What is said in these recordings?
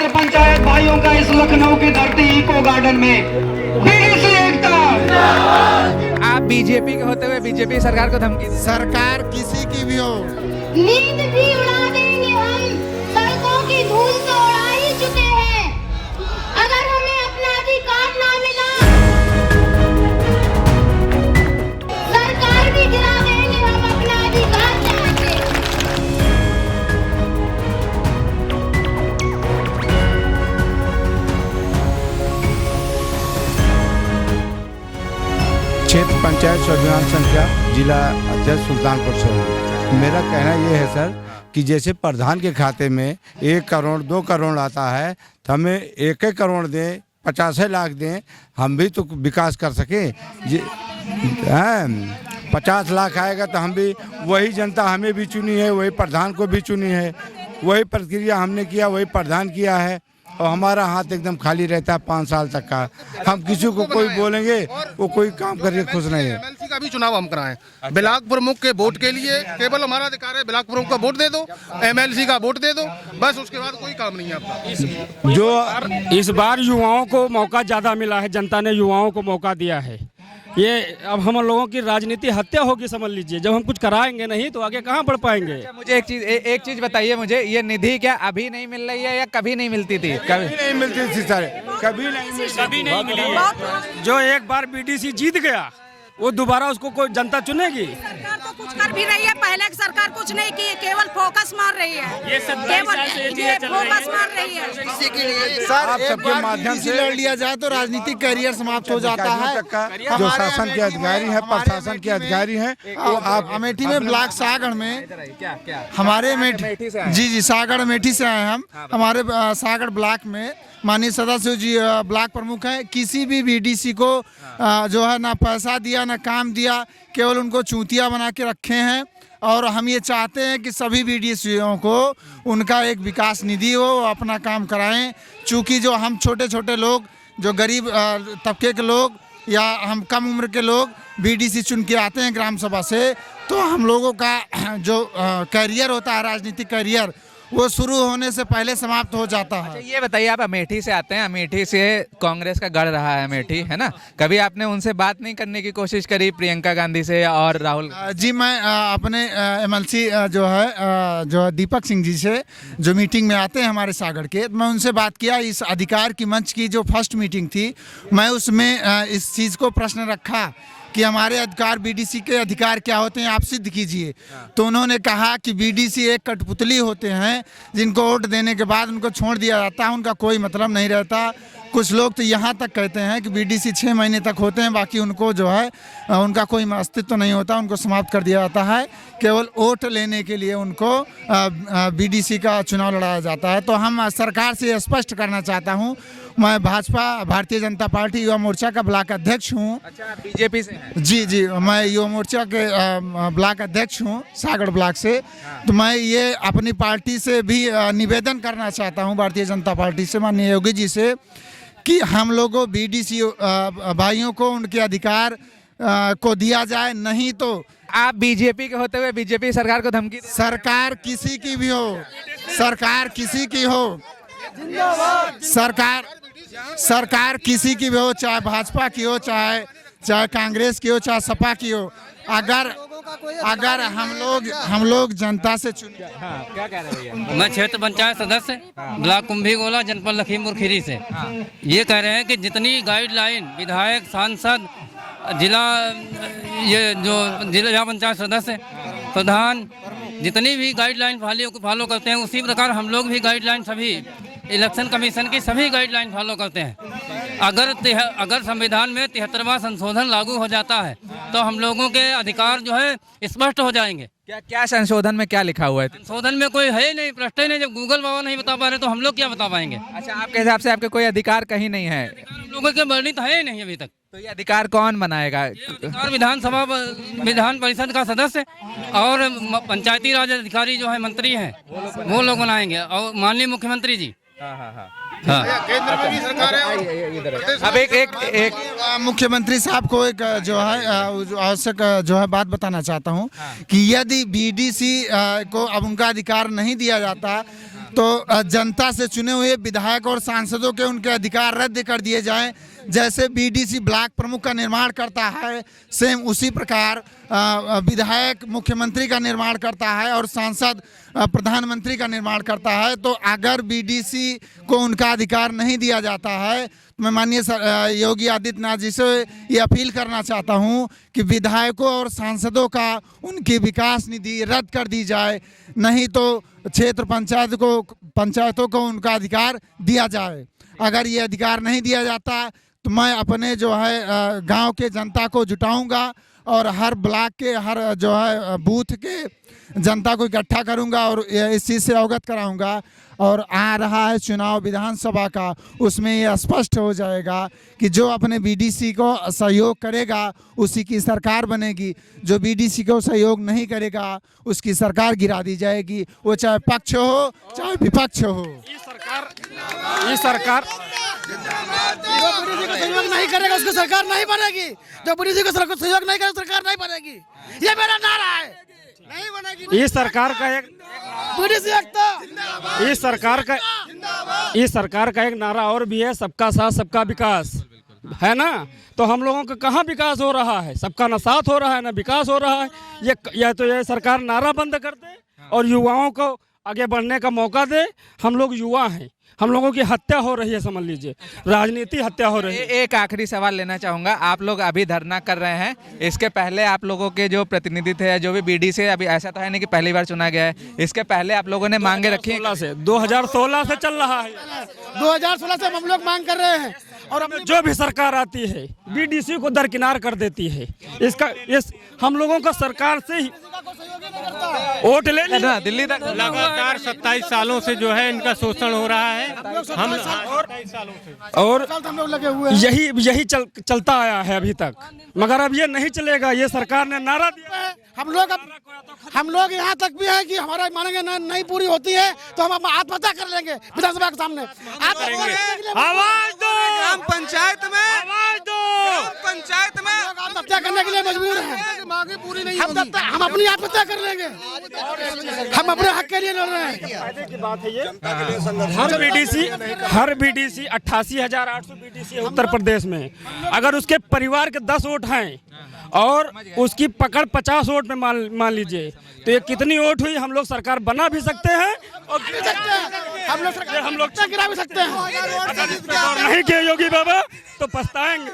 नगर पंचायत भाइयों का इस लखनऊ की धरती इको गार्डन में बीडीसी एकता। आप बीजेपी के होते हुए बीजेपी सरकार को धमकी दी। सरकार किसी की भी हो, नींद भी उड़ा देंगे हम, सड़कों की धूल तो उड़ा ही चुके हैं। अगर हमें अपना अधिकार ना मिला, सरकार भी गिरा देंगे हम अपना अधिकार चाहते। क्षेत्र पंचायत स्वाभिमान संख्या जिला अध्यक्ष सुल्तानपुर से हूँ। मेरा कहना ये है सर कि जैसे प्रधान के खाते में 1 करोड़ 2 करोड़ आता है तो हमें 1 करोड़ दें, 50 लाख दें, हम भी तो विकास कर सकें। 50 लाख आएगा तो हम भी, वही जनता हमें भी चुनी है, वही प्रधान को भी चुनी है, वही प्रक्रिया हमने किया, वही प्रधान किया है और हमारा हाथ एकदम खाली रहता है 5 साल तक का। हम किसी को कोई बोलेंगे वो कोई काम करके खुश नहीं है। एमएलसी का भी चुनाव हम कराएं, ब्लॉक प्रमुख के वोट के लिए केवल हमारा अधिकार है, ब्लॉक प्रमुख का वोट दे दो, एमएलसी का वोट दे दो, बस उसके बाद कोई काम नहीं है आपका। जो इस बार युवाओं को मौका ज़्यादा मिला है, जनता ने युवाओं को मौका दिया है। ये अब हम लोगों की राजनीति हत्या होगी, समझ लीजिए। जब हम कुछ कराएंगे नहीं तो आगे कहाँ बढ़ पाएंगे। मुझे एक चीज बताइए, मुझे ये निधि क्या अभी नहीं मिल रही है या कभी नहीं मिलती थी? कभी नहीं मिलती थी सर, कभी नहीं मिली। जो एक बार बीडीसी जीत गया वो दोबारा उसको कोई जनता चुनेगी? सरकार तो कुछ कर भी रही है, पहले की सरकार कुछ नहीं की, केवल फोकस मार रही है। ये फोकस मार रही है। सर आप सबके माध्यम से लड़ लिया जाए तो राजनीतिक करियर समाप्त हो जाता है। जो शासन के अधिकारी हैं, प्रशासन के अधिकारी हैं, वो आप अमेठी में ब्लॉक सागड़ में हमारे अमेठी जी सागड़ अमेठी से आए हम। हमारे सागड़ ब्लॉक में माननीय सदस्य जी ब्लॉक प्रमुख हैं, किसी भी बीडीसी को जो है ना पैसा दिया ना काम दिया, केवल उनको चूतिया बना के रखे हैं। और हम ये चाहते हैं कि सभी बीडीसीओं को उनका एक विकास निधि हो, अपना काम कराएं। चूँकि जो हम छोटे छोटे लोग, जो गरीब तबके के लोग या हम कम उम्र के लोग बीडीसी चुन के आते हैं ग्राम सभा से, तो हम लोगों का जो करियर होता है, राजनीतिक करियर, वो शुरू होने से पहले समाप्त हो जाता है। अच्छा, ये बताइए, आप अमेठी से आते हैं, अमेठी से कांग्रेस का गढ़ रहा है अमेठी, है ना? कभी आपने उनसे बात नहीं करने की कोशिश करी, प्रियंका गांधी से और राहुल? जी मैं अपने एमएलसी जो है दीपक सिंह जी से, जो मीटिंग में आते हैं हमारे सागड़ के, मैं उनसे बात किया। इस अधिकार की मंच की जो फर्स्ट मीटिंग थी, मैं उसमें इस चीज़ को प्रश्न रखा कि हमारे अधिकार, बीडीसी के अधिकार क्या होते हैं, आप सिद्ध कीजिए। तो उन्होंने कहा कि बीडीसी एक कठपुतली होते हैं, जिनको वोट देने के बाद उनको छोड़ दिया जाता है, उनका कोई मतलब नहीं रहता। कुछ लोग तो यहाँ तक कहते हैं कि बीडीसी 6 महीने तक होते हैं, बाकी उनको जो है उनका कोई अस्तित्व नहीं होता, उनको समाप्त कर दिया जाता है। केवल वोट लेने के लिए उनको बीडीसी का चुनाव लड़ाया जाता है। तो हम सरकार से स्पष्ट करना चाहता हूँ, मैं भाजपा भारतीय जनता पार्टी युवा मोर्चा का ब्लॉक अध्यक्ष हूँ। अच्छा, आप बीजेपी से हैं? जी मैं युवा मोर्चा के ब्लॉक अध्यक्ष हूँ सागड़ ब्लॉक से। तो मैं ये अपनी पार्टी से भी निवेदन करना चाहता हूँ, भारतीय जनता पार्टी से, माननीय योगी जी से, कि हम लोगों बीडीसी भाइयों को उनके अधिकार को दिया जाए, नहीं तो आप बीजेपी के होते हुए बीजेपी सरकार को धमकी? सरकार किसी की भी हो, सरकार किसी की हो, सरकार किसी की भी हो, चाहे भाजपा की हो, चाहे कांग्रेस की हो, चाहे सपा की हो, अगर हम लोग जनता से चुने। क्या कह रहे हैं? मैं क्षेत्र पंचायत सदस्य ब्लॉक कुंभीगोला जनपद लखीमपुर खीरी से ये कह रहे हैं कि जितनी गाइडलाइन विधायक, सांसद, जिला पंचायत सदस्य, प्रधान जितनी भी गाइडलाइन फॉलो करते हैं, उसी प्रकार हम लोग भी गाइडलाइन, सभी इलेक्शन कमीशन की सभी गाइडलाइन फॉलो करते हैं। अगर संविधान में 73वां संशोधन लागू हो जाता है तो हम लोगों के अधिकार जो है स्पष्ट हो जाएंगे। क्या संशोधन में क्या लिखा हुआ है? संशोधन में कोई है ही नहीं, प्रश्न ही नहीं। जब गूगल बाबा नहीं बता पा रहे तो हम लोग क्या बता पाएंगे? अच्छा, आपके हिसाब से आपके कोई अधिकार कहीं नहीं है? हम लोगों के वर्णित है ही नहीं अभी तक। तो ये अधिकार कौन बनाएगा? अधिकार विधान परिषद का सदस्य और पंचायती राज अधिकारी जो है मंत्री हैं, वो लोग बनाएंगे, और माननीय मुख्यमंत्री जी। केंद्र में भी सरकार है। अब एक मुख्यमंत्री साहब को एक जो है आवश्यक जो है बात बताना चाहता हूं कि यदि बीडीसी को अब उनका अधिकार नहीं दिया जाता तो जनता से चुने हुए विधायक और सांसदों के उनके अधिकार रद्द कर दिए जाएं। जैसे बीडीसी ब्लॉक प्रमुख का निर्माण करता है, सेम उसी प्रकार विधायक मुख्यमंत्री का निर्माण करता है और सांसद प्रधानमंत्री का निर्माण करता है। तो अगर बीडीसी को उनका अधिकार नहीं दिया जाता है तो मैं माननीय योगी आदित्यनाथ जी से ये अपील करना चाहता हूँ कि विधायकों और सांसदों का उनकी विकास निधि रद्द कर दी जाए, नहीं तो क्षेत्र पंचायतों को उनका अधिकार दिया जाए। अगर ये अधिकार नहीं दिया जाता तो मैं अपने जो है गांव के जनता को जुटाऊंगा और हर ब्लॉक के हर जो है बूथ के जनता को इकट्ठा करूंगा और इस चीज़ से अवगत कराऊंगा। और आ रहा है चुनाव विधानसभा का, उसमें ये स्पष्ट हो जाएगा कि जो अपने बीडीसी को सहयोग करेगा उसी की सरकार बनेगी, जो बीडीसी को सहयोग नहीं करेगा उसकी सरकार गिरा दी जाएगी, वो चाहे पक्ष हो चाहे विपक्ष हो। ये सरकार जो सहयोग नहीं करेगा उसकी सरकार नहीं बनेगी, जो बीडीसी को सहयोग नहीं करेगा सरकार नहीं बनेगी, ये मेरा नारा है। नहीं बनेगी। इस सरकार का एक इस सरकार का एक नारा और भी है, सबका साथ सबका विकास, है ना। तो हम लोगों का कहाँ विकास हो रहा है? सबका ना साथ हो रहा है ना विकास हो रहा है। ये सरकार नारा बंद कर दे और युवाओं को आगे बढ़ने का मौका दे। हम लोग युवा हैं, हम लोगों की हत्या हो रही है, समझ लीजिए राजनीति हत्या हो रही है। एक आखिरी सवाल लेना चाहूँगा, आप लोग अभी धरना कर रहे हैं, इसके पहले आप लोगों के जो प्रतिनिधि थे, जो भी बीडी से, अभी ऐसा तो है नहीं कि पहली बार चुना गया है, इसके पहले आप लोगों ने मांगे रखी हैं? 2016 से चल रहा है, 2016 से हम लोग मांग कर रहे हैं और जो भी सरकार आती है बीडीसी को दरकिनार कर देती है। इस हम लोगों का सरकार से ही वोट ले लेना दिल्ली तक। लगातार 27 सालों से जो है इनका शोषण हो रहा है, और यही चलता आया है अभी तक, मगर अब ये नहीं चलेगा। ये सरकार ने नारा दिया है। हम लोग यहाँ तक भी है कि हमारा मांगे नहीं पूरी होती है तो हम आत्महत्या कर लेंगे विधानसभा के सामने। आवाज दो, ग्राम पंचायत में आवाज दो, पंचायत में आत्महत्या करने के लिए मजबूर हैं। हम अपनी आत्महत्या कर लेंगे, हम अपने हक के लिए लड़ रहे हैं। हर बीडीसी 88,800 बीडीसी है उत्तर प्रदेश में। अगर उसके परिवार के 10 वोट हैं और उसकी पकड़ 50 वोट में मान लीजिए, तो ये कितनी वोट हुई? हम लोग सरकार बना भी सकते हैं और हम लोग गिरा भी सकते हैं। गौर नहीं किए योगी बाबा तो पछताएंगे।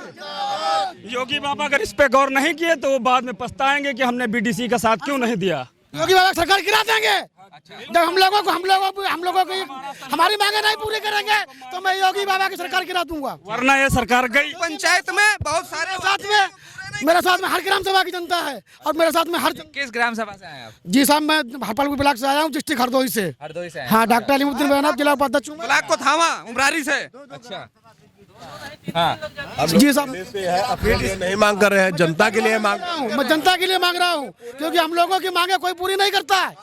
योगी बाबा अगर इस पे गौर नहीं किए तो वो बाद में पछताएंगे कि हमने बीडीसी का साथ क्यों नहीं दिया। योगी बाबा सरकार गिरा देंगे जब हम लोगों को हमारी मांगे नहीं पूरी करेंगे तो मैं योगी बाबा की सरकार गिरा दूंगा। वरना ये सरकार गई। पंचायत में बहुत सारे मेरे साथ में हर ग्राम सभा की जनता है और मेरे साथ में हर। किस ग्राम सभा से आए आप? जी साहब, मैं हरपालपुर ब्लॉक से आया हूँ, डिस्ट्रिक्ट हरदोई से। हाँ, डॉक्टर अलीमुद्दीन बैनाथ, जिला उपाध्यक्ष हूँ। ब्लॉक को थामा उमरारी से। अच्छा, हाँ जी साहब, अपने लिए नहीं मांग कर रहे हैं, जनता के लिए मांग रहा हूँ। मैं जनता के लिए मांग रहा हूँ क्योंकि हम लोगों की मांगे कोई पूरी नहीं करता है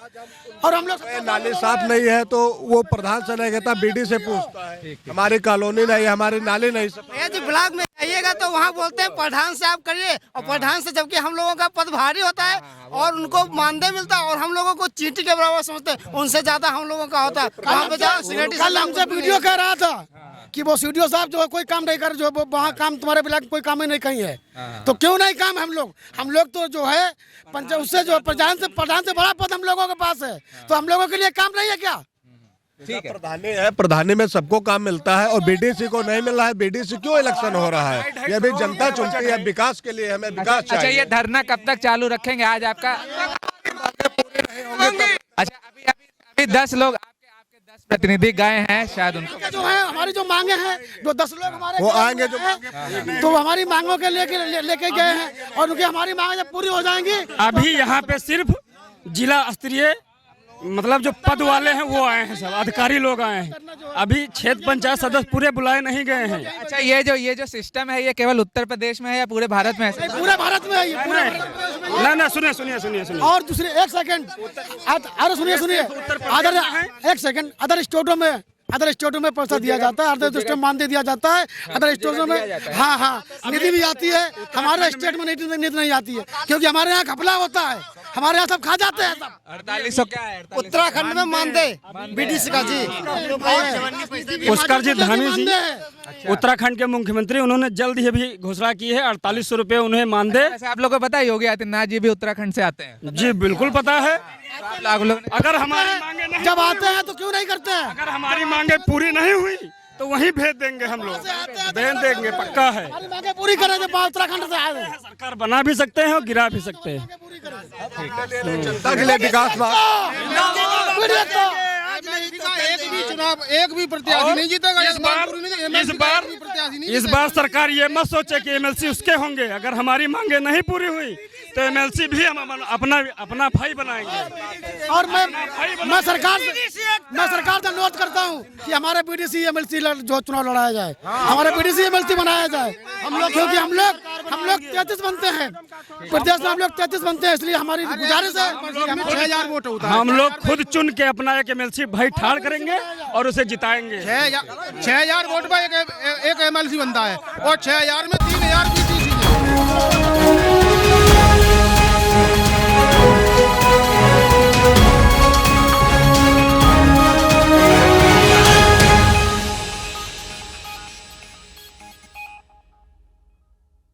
और हम लोग नाली साफ नहीं है तो वो प्रधान से नहीं कहता, बीडी से पूछता है। हमारी कॉलोनी नहीं, हमारी नाली नहीं। ब्लॉक में जाइएगा तो वहाँ बोलते हैं प्रधान से आप करिए, और प्रधान से जबकि हम लोगों का पद भारी होता है और उनको मानदेय मिलता है और हम लोगों को चींटी के बराबर समझते हैं, उनसे ज्यादा हम लोगों का होता है। वहाँ पे जाओ, कल हमसे वीडियो कह रहा था कि वो सीडीओ साहब जो कोई काम नहीं कर, जो वहाँ काम तुम्हारे ब्लॉक में कोई काम ही नहीं कहीं है, तो क्यों नहीं काम? हम लोग तो जो है उससे जो प्रधान से बड़ा पद हम लोगों के पास है, तो हम लोगों के लिए काम नहीं है क्या? ठीक है, प्रधानी है, प्रधानी में सबको काम मिलता है और बीडीसी को नहीं मिल रहा है। बीडीसी क्यों इलेक्शन हो रहा है? ये भी जनता चुनती है, विकास के लिए हमें विकास चाहिए। अच्छा, ये धरना कब तक चालू रखेंगे आज आपका? अच्छा, अभी 10 लोग आपके 10 प्रतिनिधि गए हैं, शायद उनको जो है हमारी जो मांगे हैं, जो 10 लोग हमारे वो आएंगे जो तो हमारी मांगों के लेके गए हैं और उनकी हमारी मांगे जब पूरी हो जाएंगी। अभी यहाँ पे सिर्फ जिला स्तरीय मतलब जो पद वाले हैं वो आए हैं, सब अधिकारी लोग आए हैं। अभी क्षेत्र पंचायत सदस्य पूरे बुलाए नहीं गए हैं। अच्छा, ये जो सिस्टम है ये केवल उत्तर प्रदेश में है या पूरे भारत में है? पूरे भारत में है ये। ना सुनिए और दूसरे एक सेकंड, अरे सुनिए एक सेकंड, अदर स्टेटों में पैसा दिया जाता है, अदर स्टेट में मानदेय दिया जाता है, अदर स्टेटों में हाँ निधि भी आती है। हमारे स्टेट में निधि नहीं आती है क्योंकि हमारे यहाँ घपला होता है। हमारे यहाँ सब खा जाते हैं सब। 4800 क्या है? उत्तराखंड में मानदेय बीडीसी का जी। पुष्कर जी धामी जी उत्तराखंड के मुख्यमंत्री, उन्होंने जल्द ही भी घोषणा की है 4800 रुपये उन्हें मानदेय। वैसे आप लोगों को पता है योगी आदित्यनाथ जी भी उत्तराखंड से आते हैं। जी बिल्कुल पता है। आप लोग अगर हमारी मांगे नहीं, जब आते हैं तो क्यों नहीं करते हैं? अगर हमारी मांगे पूरी नहीं हुई तो वहीं भेज देंगे हम लोग, भेज देंगे, पक्का है। हमारी मांगे पूरी करें जब उत्तराखंड से आए हैं। सरकार बना भी सकते हैं और गिरा भी सकते हैं। जनता के लिए विकास एक भी प्रत्याशी नहीं जीतेगा इस बार सरकार ये मत सोचे कि एमएलसी उसके होंगे। अगर हमारी मांगे नहीं पूरी हुई तो एमएलसी भी हम अपना भाई बनाएंगे। और मैं सरकार से अनुरोध करता हूँ कि हमारे बीडीसी एमएलसी जो चुनाव लड़ाया जाए, हमारे बीडीसी एमएलसी बनाया जाए। हम लोग क्योंकि हम लोग 33 बनते हैं प्रदेश में, हम लोग 33 बनते हैं, इसलिए हमारी गुजारिश है कि हमें 6000 वोट होता है। हम लोग खुद चुन के अपना एक एमएलसी भाई ठाड़ करेंगे और उसे जिताएंगे। 6000 वोट पर एक एमएलसी बनता है और 6000 में 3000